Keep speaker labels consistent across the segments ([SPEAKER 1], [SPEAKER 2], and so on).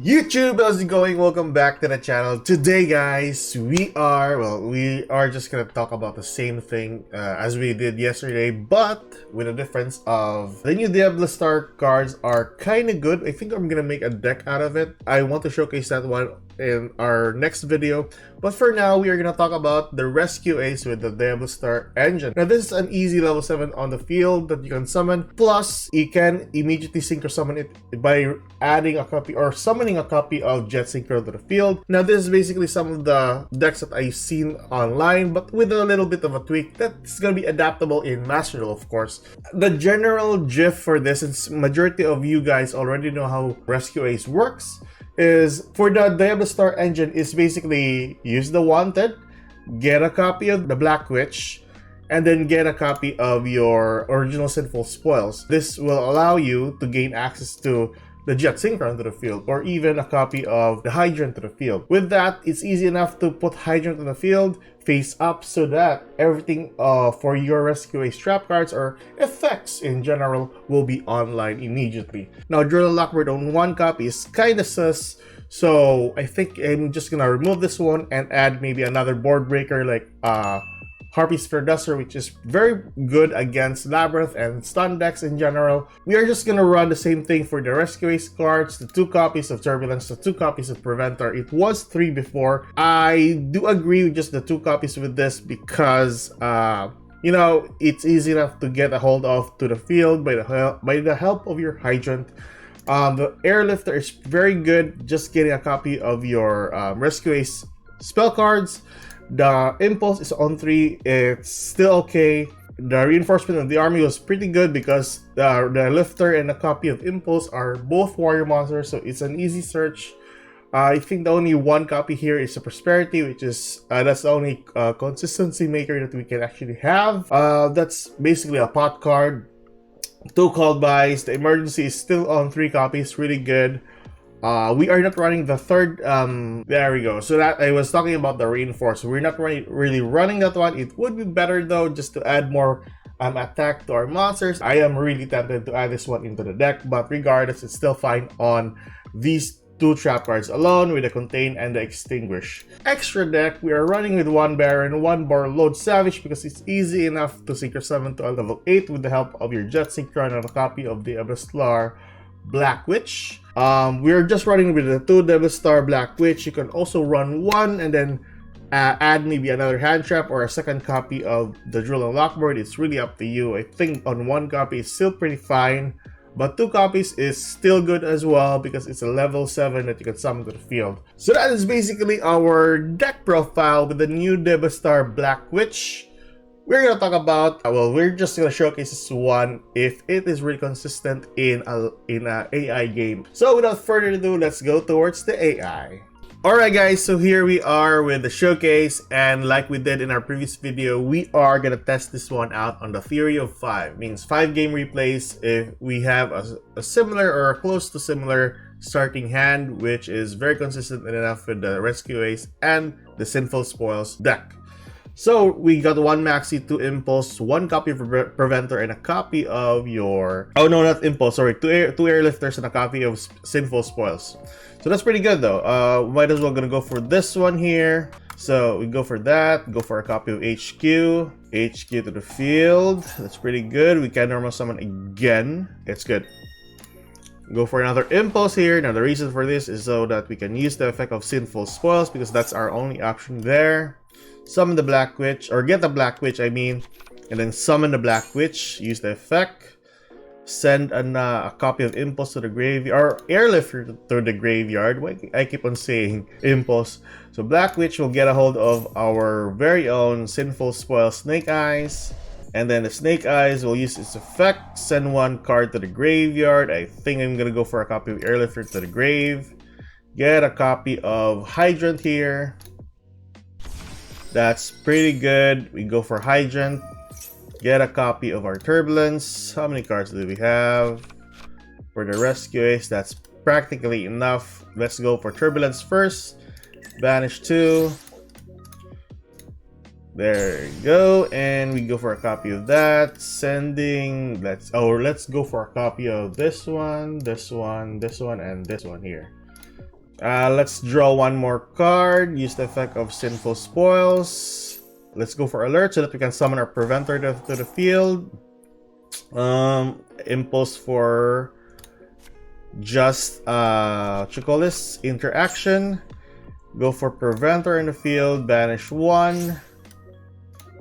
[SPEAKER 1] YouTube, how's it going? Welcome back to the channel. Today, guys, we are just gonna talk about the same thing as we did yesterday, but with a difference of the new Diabellstar cards are kind of good. I think I'm gonna make a deck out of it. I want to showcase that one in our next video, but for now we are going to talk about the Rescue Ace with the Diabellstar engine. Now this is an easy level 7 on the field that you can summon, plus you can immediately synchro summon it by adding a copy or summoning a copy of Jet Synchro to the field. Now this is basically some of the decks that I've seen online, but with a little bit of a tweak that's going to be adaptable in Master Duel, of course. The general gist for this, since majority of you guys already know how Rescue Ace works, is for the Diabellstar engine is basically use the wanted, get a copy of the Black Witch, and then get a copy of your original Sinful Spoils. This will allow you to gain access to the Jet Synchro to the field, or even a copy of the Hydrant to the field. With that, it's easy enough to put Hydrant in the field face up so that everything for your Rescue Ace trap cards or effects in general will be online immediately. Now, Drill and Lockbird on one copy is kind of sus, so I think I'm just gonna remove this one and add maybe another board breaker like Harpy Sphere Duster, which is very good against Labyrinth and stun decks in general. We are just gonna run the same thing for the Rescue Ace cards, the 2 copies of Turbulence, the 2 copies of Preventer. It was 3 before. I do agree with just the 2 copies with this because you know, it's easy enough to get a hold of to the field by the help of your Hydrant. The Airlifter is very good, just getting a copy of your Rescue Ace spell cards. The Impulse is on 3, it's still okay. The Reinforcement of the Army was pretty good because the Lifter and a copy of Impulse are both warrior monsters, so it's an easy search. I think the only one copy here is a Prosperity, which is that's the only consistency maker that we can actually have. That's basically a pot card. 2 called buys. The Emergency is still on 3 copies, really good. We are not running the third, there we go. So that I was talking about the Reinforce. We're not really running that one. It would be better though just to add more attack to our monsters. I am really tempted to add this one into the deck, but regardless, it's still fine on these 2 trap cards alone with the Contain and the Extinguish. Extra deck, we are running with 1 Baron, 1 Borload Savage because it's easy enough to Synchro Summon to a level 8 with the help of your Jet Synchro and a copy of the Diabellstar Black Witch. We're just running with the 2 Diabellstar Black Witch. You can also run 1 and then add maybe another hand trap or a second copy of the Drill and Lockbird. It's really up to you. I think on 1 copy is still pretty fine, but 2 copies is still good as well because it's a level 7 that you can summon to the field. So that is basically our deck profile with the new Diabellstar Black Witch. We're going to talk about, we're just going to showcase this one if it is really consistent in a AI game. So without further ado, let's go towards the AI. Alright guys, so here we are with the showcase, and like we did in our previous video, we are going to test this one out on the theory of 5. Means 5 game replays if we have a similar or close to similar starting hand, which is very consistent enough with the Rescue Ace and the Sinful Spoils deck. So we got 1 Maxi, 2 Impulse, 1 copy of Preventer, and a copy of your... Oh no, not Impulse, sorry. 2 Airlifters and a copy of Sinful Spoils. So that's pretty good though. Might as well gonna go for this one here. So we go for that, go for a copy of HQ to the field. That's pretty good. We can normal summon again. It's good. Go for another Impulse here. Now the reason for this is so that we can use the effect of Sinful Spoils because that's our only option there. Summon the Black Witch, or get the Black Witch, I mean, and then summon the Black Witch, use the effect, send a copy of Impulse to the graveyard, or Airlifter to the graveyard. I keep on saying Impulse. So Black Witch will get a hold of our very own Sinful Spoil Snake Eyes, and then the Snake Eyes will use its effect, send 1 card to the graveyard. I think I'm gonna go for a copy of Airlifter to the grave, get a copy of Hydrant here. That's pretty good. We go for Hydrant, get a copy of our Turbulence. How many cards do we have? For the Rescue Ace, that's practically enough. Let's go for Turbulence first. Banish 2. There you go. And we go for a copy of that. Sending, let's go for a copy of this one, and this one here. Let's draw one more card. Use the effect of Sinful Spoils. Let's go for alert so that we can summon our Preventer to the field. Impulse for just what you call this? Interaction. Go for Preventer in the field. Banish one.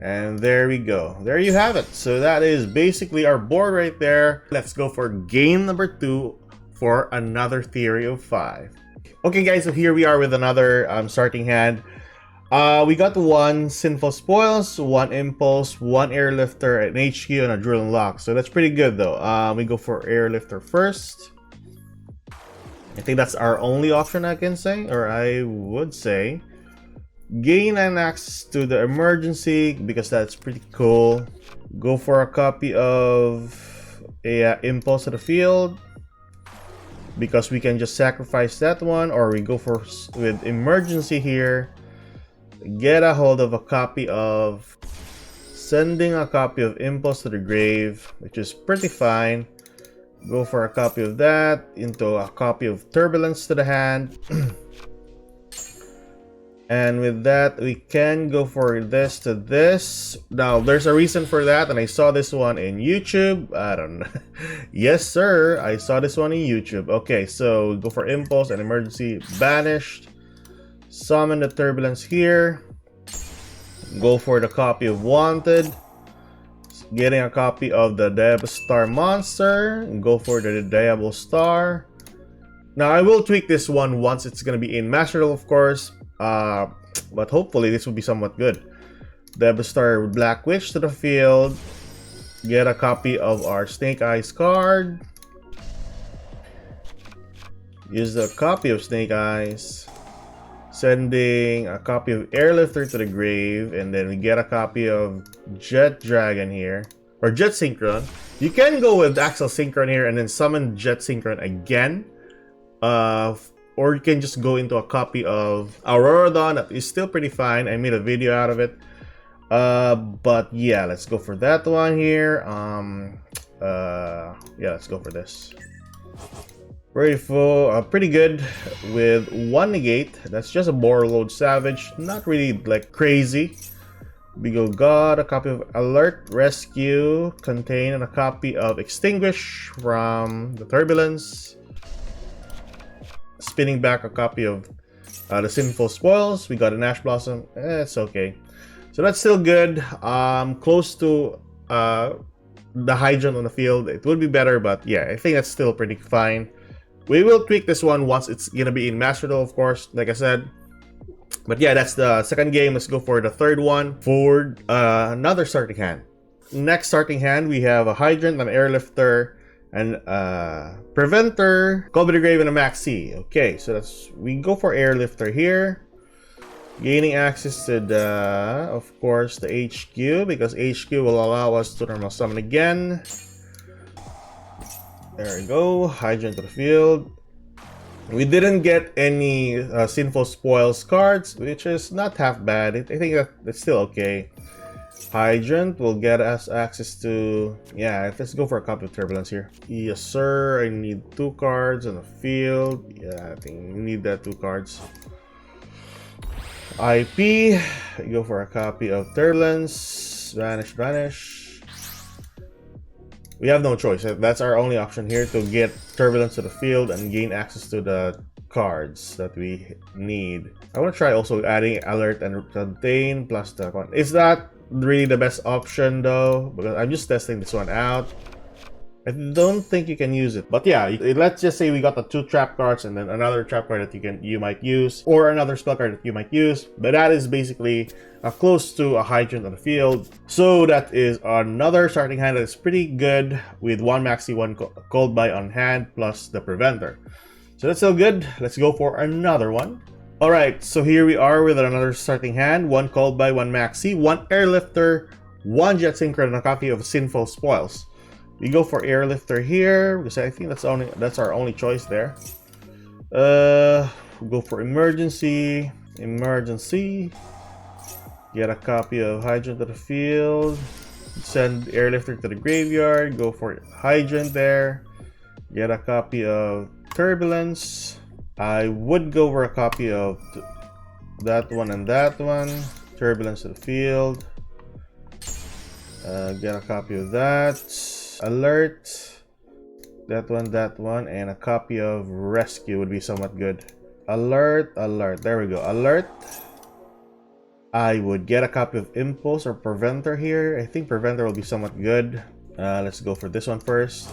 [SPEAKER 1] And there we go. There you have it. So that is basically our board right there. Let's go for game number 2 for another Theory of 5. Okay guys, so here we are with another starting hand. We got 1 Sinful Spoils, 1 Impulse, 1 Airlifter, an HQ, and a Drill and Lock. So that's pretty good though. We go for Airlifter first. I think that's our only option I can say, or I would say. Gain an access to the emergency because that's pretty cool. Go for a copy of a Impulse to the field because we can just sacrifice that one, or we go for with emergency here. Get a hold of a copy of sending a copy of Impulse to the grave, which is pretty fine. Go for a copy of that into a copy of Turbulence to the hand. And with that, we can go for this to this. Now, there's a reason for that, and I saw this one in YouTube. I don't know. Yes, sir. I saw this one in YouTube. Okay, so go for Impulse and Emergency. Banished. Summon the Turbulence here. Go for the copy of Wanted. Getting a copy of the Diabellstar monster. Go for the Diabellstar. Now, I will tweak this one once it's going to be in Master Duel, of course. But hopefully this will be somewhat good. Diabellstar Black Witch to the field. Get a copy of our Snake Eyes card. Use the copy of Snake Eyes. Sending a copy of Airlifter to the grave. And then we get a copy of Jet Dragon here. Or Jet Synchron. You can go with Axel Synchron here and then summon Jet Synchron again. Or you can just go into a copy of Auroradon. That is still pretty fine. I made a video out of it. But yeah, let's go for that one here. Yeah, let's go for this. Pretty full, pretty good with 1 negate. That's just a Borload Savage. Not really like crazy. We go God, a copy of Alert, Rescue, Contain, and a copy of Extinguish from the Turbulence. Spinning back a copy of the Sinful Spoils. We got an Ash Blossom. It's okay. So that's still good. Close to the Hydrant on the field. It would be better, but yeah, I think that's still pretty fine. We will tweak this one once it's gonna be in Master Duel, of course, like I said. But yeah, that's the second game. Let's go for the third one for another starting hand. Next starting hand, we have a Hydrant, an Airlifter, and Preventer, Call by the Grave, and a Maxi. Okay, so we go for Airlifter here. Gaining access to the, of course, the HQ, because HQ will allow us to normal summon again. There we go. Hydrant to the field. We didn't get any Sinful Spoils cards, which is not half bad. I think that's still okay. Hydrant will get us access to... Yeah, let's go for a copy of Turbulence here. Yes, sir. I need 2 cards on the field. Yeah, I think we need that 2 cards. IP. Go for a copy of Turbulence. Vanish, vanish. We have no choice. That's our only option here to get Turbulence to the field and gain access to the cards that we need. I want to try also adding Alert and Contain plus the one. Is that really the best option though? Because I'm just testing this one out. I don't think you can use it, but yeah, let's just say we got the 2 trap cards and then another trap card that you might use, or another spell card that you might use. But that is basically close to a Hydrant on the field. So that is another starting hand that is pretty good with 1 Maxi, 1 Cold Buy on hand plus the Preventer. So that's still good. Let's go for another one. All right, so here we are with another starting hand: 1 Cold Buy, 1 Maxi, 1 Airlifter, 1 Jet Synchron, and a copy of Sinful Spoils. We go for Airlifter here because I think that's our only choice there. We'll go for Emergency. Get a copy of Hydrant to the field. Send Airlifter to the graveyard. Go for Hydrant there. Get a copy of Turbulence. I would go for a copy of that one and that one. Turbulence to the field. Get a copy of that. Alert. That one, and a copy of Rescue would be somewhat good. Alert, alert. There we go. Alert. I would get a copy of Impulse or Preventer here. I think Preventer will be somewhat good. Let's go for this one first.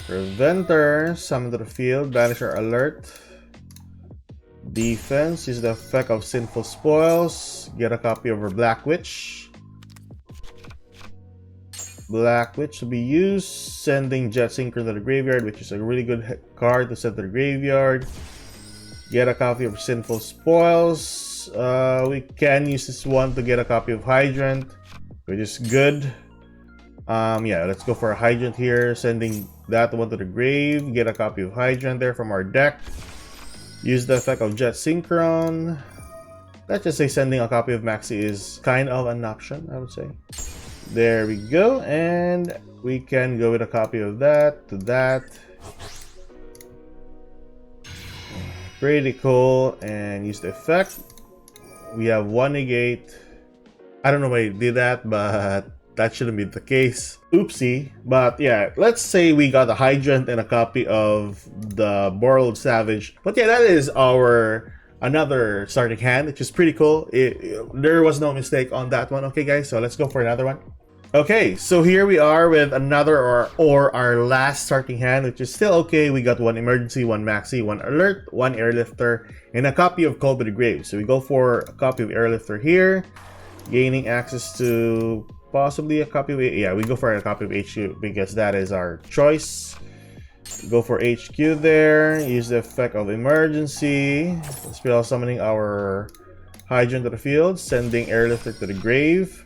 [SPEAKER 1] Preventer, summon to the field, banish or alert. Defense, use the effect of Sinful Spoils. Get a copy of her Black Witch. Black Witch to be used. Sending Jet Synchro to the graveyard, which is a really good card to send to the graveyard. Get a copy of Sinful Spoils. We can use this one to get a copy of Hydrant, which is good. Yeah, let's go for a Hydrant here. Sending that one to the grave. Get a copy of Hydrant there from our deck. Use the effect of Jet Synchron. Let's just say sending a copy of Maxi is kind of an option, I would say. There we go, and we can go with a copy of that to that. Pretty cool, and use the effect. We have one negate. I don't know why I did that, but that shouldn't be the case. Oopsie. But yeah, let's say we got a Hydrant and a copy of the Borrowed Savage. But yeah, that is our another starting hand, which is pretty cool. There was no mistake on that one. Okay, guys, so let's go for another one. Okay, so here we are with another or our last starting hand, which is still okay. We got one Emergency, one Maxi, one Alert, one Airlifter, and a copy of Call to the Grave. So we go for a copy of Airlifter here, gaining access to possibly a copy of... Yeah, we go for a copy of HQ because that is our choice. Go for HQ there, use the effect of Emergency, spell summoning our Hydrant to the field, sending Airlifter to the grave.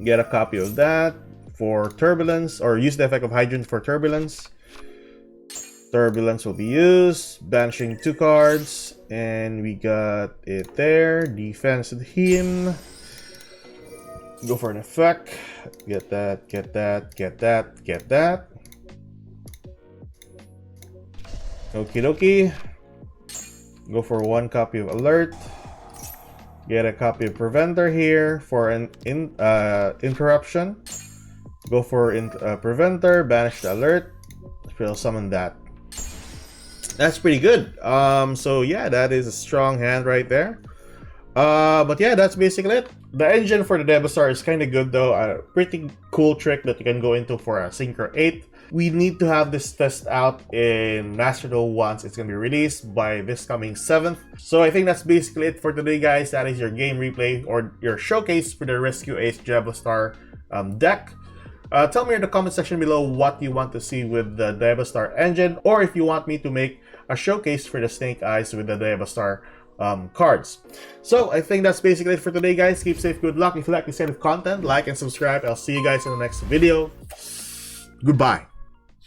[SPEAKER 1] Get a copy of that for Turbulence, or use the effect of Hydrant for Turbulence. Turbulence will be used, banishing 2 cards, and we got it there. Defense with him. Go for an effect. Get that, get that, get that, get that. Okie dokie. Go for one copy of Alert. Get a copy of Preventer here for an interruption. Go for Preventer, banish the Alert. We'll summon that. That's pretty good. So yeah, that is a strong hand right there. But yeah, that's basically it. The engine for the Diabellstar is kind of good though. A pretty cool trick that you can go into for a Synchro 8. We need to have this test out in Master Duel once it's going to be released by this coming 7th. So I think that's basically it for today, guys. That is your game replay or your showcase for the Rescue Ace Diabellstar deck. Tell me in the comment section below what you want to see with the Diabellstar engine, or if you want me to make a showcase for the Snake Eyes with the Diabellstar cards. So I think that's basically it for today, guys. Keep safe, good luck. If you like this kind of content, like and subscribe. I'll see you guys in the next video. Goodbye.